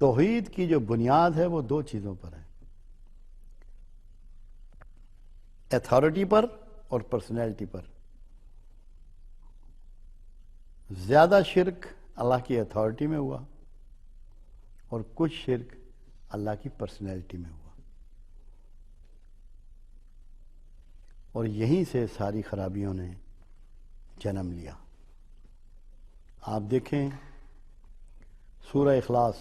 توحید کی جو بنیاد ہے وہ دو چیزوں پر ہے، ایتھارٹی پر اور پرسنالٹی پر۔ زیادہ شرک اللہ کی ایتھارٹی میں ہوا اور کچھ شرک اللہ کی پرسنالٹی میں ہوا، اور یہیں سے ساری خرابیوں نے جنم لیا۔ آپ دیکھیں سورہ اخلاص،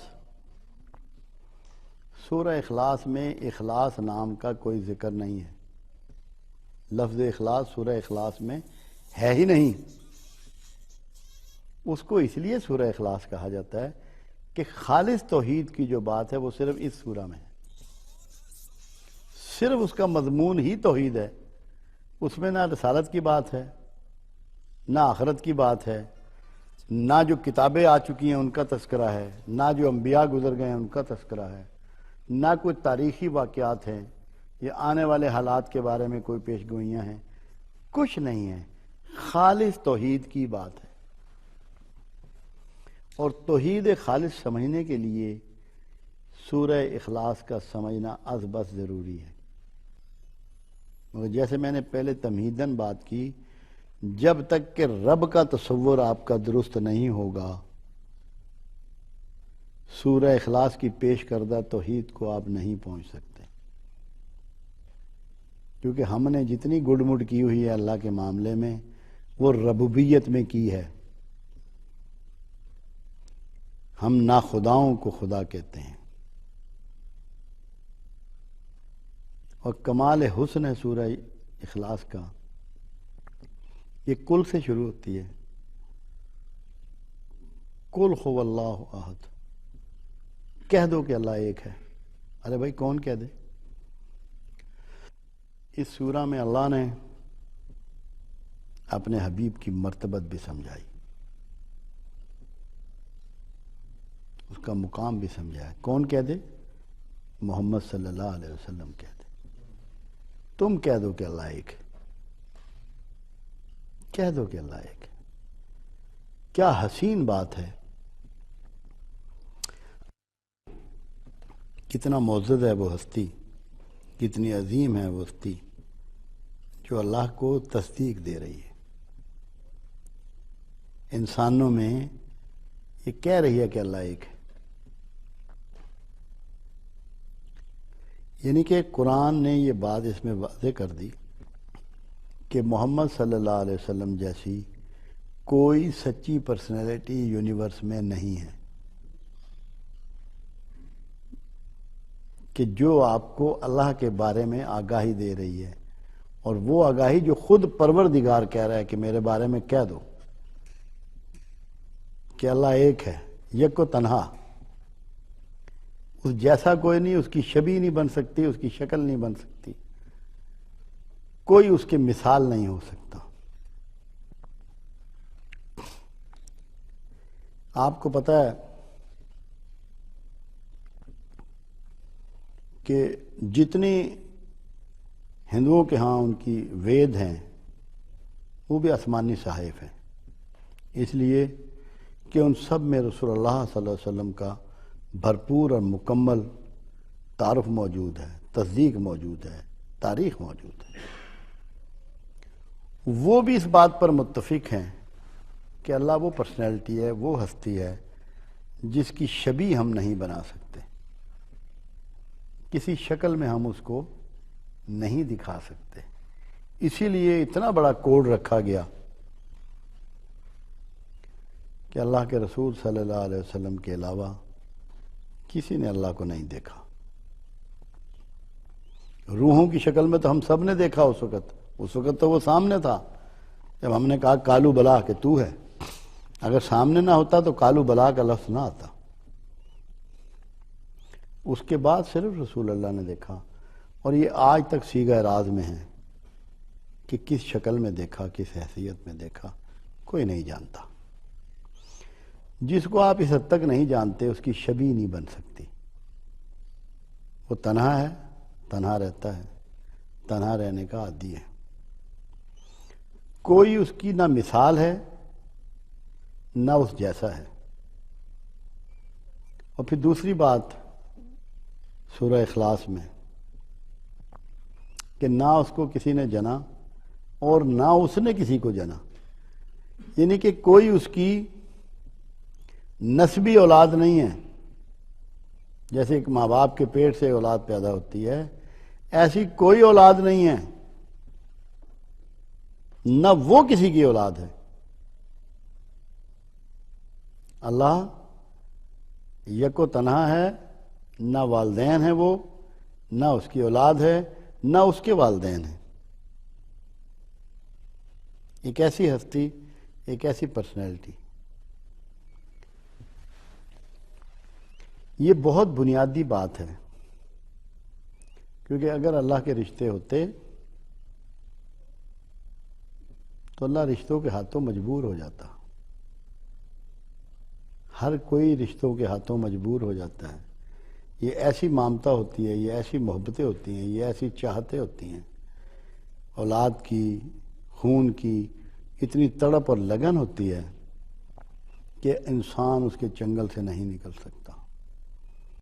سورہ اخلاص میں اخلاص نام کا کوئی ذکر نہیں ہے، لفظ اخلاص سورہ اخلاص میں ہے ہی نہیں۔ اس کو اس لیے سورہ اخلاص کہا جاتا ہے کہ خالص توحید کی جو بات ہے وہ صرف اس سورہ میں ہے، صرف اس کا مضمون ہی توحید ہے۔ اس میں نہ رسالت کی بات ہے، نہ آخرت کی بات ہے، نہ جو کتابیں آ چکی ہیں ان کا تذکرہ ہے، نہ جو انبیاء گزر گئے ہیں ان کا تذکرہ ہے، نہ کوئی تاریخی واقعات ہیں یا آنے والے حالات کے بارے میں کوئی پیش گوئیاں ہیں، کچھ نہیں ہے، خالص توحید کی بات ہے۔ اور توحید خالص سمجھنے کے لیے سورہ اخلاص کا سمجھنا از بس ضروری ہے۔ مگر جیسے میں نے پہلے تمہیداً بات کی، جب تک کہ رب کا تصور آپ کا درست نہیں ہوگا، سورہ اخلاص کی پیش کردہ توحید کو آپ نہیں پہنچ سکتے، کیونکہ ہم نے جتنی گڈ مڈ کی ہوئی ہے اللہ کے معاملے میں وہ ربوبیت میں کی ہے۔ ہم ناخداؤں کو خدا کہتے ہیں، اور کمال حسن ہے سورہ اخلاص کا، یہ کل سے شروع ہوتی ہے، قل هو اللہ احد، کہہ دو کہ اللہ ایک ہے۔ ارے بھائی کون کہہ دے؟ اس سورہ میں اللہ نے اپنے حبیب کی مرتبت بھی سمجھائی، اس کا مقام بھی سمجھایا۔ کون کہہ دے؟ محمد صلی اللہ علیہ وسلم کہہ دے۔ تم کہہ دو کہ اللہ ایک ہے، کہہ دو کہ اللہ ایک ہے۔ کیا حسین بات ہے، کتنا معزز ہے وہ ہستی، کتنی عظیم ہے وہ ہستی جو اللہ کو تصدیق دے رہی ہے، انسانوں میں یہ کہہ رہی ہے کہ اللہ ایک ہے۔ یعنی کہ قرآن نے یہ بات اس میں واضح کر دی کہ محمد صلی اللہ علیہ وسلم جیسی کوئی سچی پرسنالٹی یونیورس میں نہیں ہے کہ جو آپ کو اللہ کے بارے میں آگاہی دے رہی ہے، اور وہ آگاہی جو خود پروردگار کہہ رہا ہے کہ میرے بارے میں کہہ دو کہ اللہ ایک ہے، یک و تنہا، اس جیسا کوئی نہیں، اس کی شبیہ نہیں بن سکتی، اس کی شکل نہیں بن سکتی، کوئی اس کی مثال نہیں ہو سکتا۔ آپ کو پتہ ہے کہ جتنی ہندوؤں کے ہاں ان کی وید ہیں وہ بھی آسمانی صحائف ہیں، اس لیے کہ ان سب میں رسول اللہ صلی اللہ علیہ وسلم کا بھرپور اور مکمل تعارف موجود ہے، تصدیق موجود ہے، تاریخ موجود ہے۔ وہ بھی اس بات پر متفق ہیں کہ اللہ وہ پرسنالٹی ہے، وہ ہستی ہے جس کی شبیہ ہم نہیں بنا سکتے، کسی شکل میں ہم اس کو نہیں دکھا سکتے۔ اسی لیے اتنا بڑا کوڈ رکھا گیا کہ اللہ کے رسول صلی اللہ علیہ وسلم کے علاوہ کسی نے اللہ کو نہیں دیکھا۔ روحوں کی شکل میں تو ہم سب نے دیکھا اس وقت تو وہ سامنے تھا جب ہم نے کہا کالو بلا کہ تو ہے، اگر سامنے نہ ہوتا تو کالو بلا کا لفظ نہ آتا۔ اس کے بعد صرف رسول اللہ نے دیکھا، اور یہ آج تک صیغہ راز میں ہے کہ کس شکل میں دیکھا، کس حیثیت میں دیکھا، کوئی نہیں جانتا۔ جس کو آپ اس حد تک نہیں جانتے اس کی شبیہ نہیں بن سکتی۔ وہ تنہا ہے، تنہا رہتا ہے، تنہا رہنے کا عادی ہے، کوئی اس کی نہ مثال ہے نہ اس جیسا ہے۔ اور پھر دوسری بات سورہ اخلاص میں کہ نہ اس کو کسی نے جنا اور نہ اس نے کسی کو جنا، یعنی کہ کوئی اس کی نسبی اولاد نہیں ہے۔ جیسے ایک ماں باپ کے پیٹ سے اولاد پیدا ہوتی ہے، ایسی کوئی اولاد نہیں ہے، نہ وہ کسی کی اولاد ہے۔ اللہ یک و تنہا ہے، نہ والدین ہیں وہ، نہ اس کی اولاد ہے، نہ اس کے والدین ہیں۔ ایک ایسی ہستی، ایک ایسی پرسنالٹی، یہ بہت بنیادی بات ہے، کیونکہ اگر اللہ کے رشتے ہوتے تو اللہ رشتوں کے ہاتھوں مجبور ہو جاتا۔ ہر کوئی رشتوں کے ہاتھوں مجبور ہو جاتا ہے۔ یہ ایسی مامتا ہوتی ہے، یہ ایسی محبتیں ہوتی ہیں، یہ ایسی چاہتیں ہوتی ہیں، اولاد کی، خون کی اتنی تڑپ اور لگن ہوتی ہے کہ انسان اس کے چنگل سے نہیں نکل سکتا۔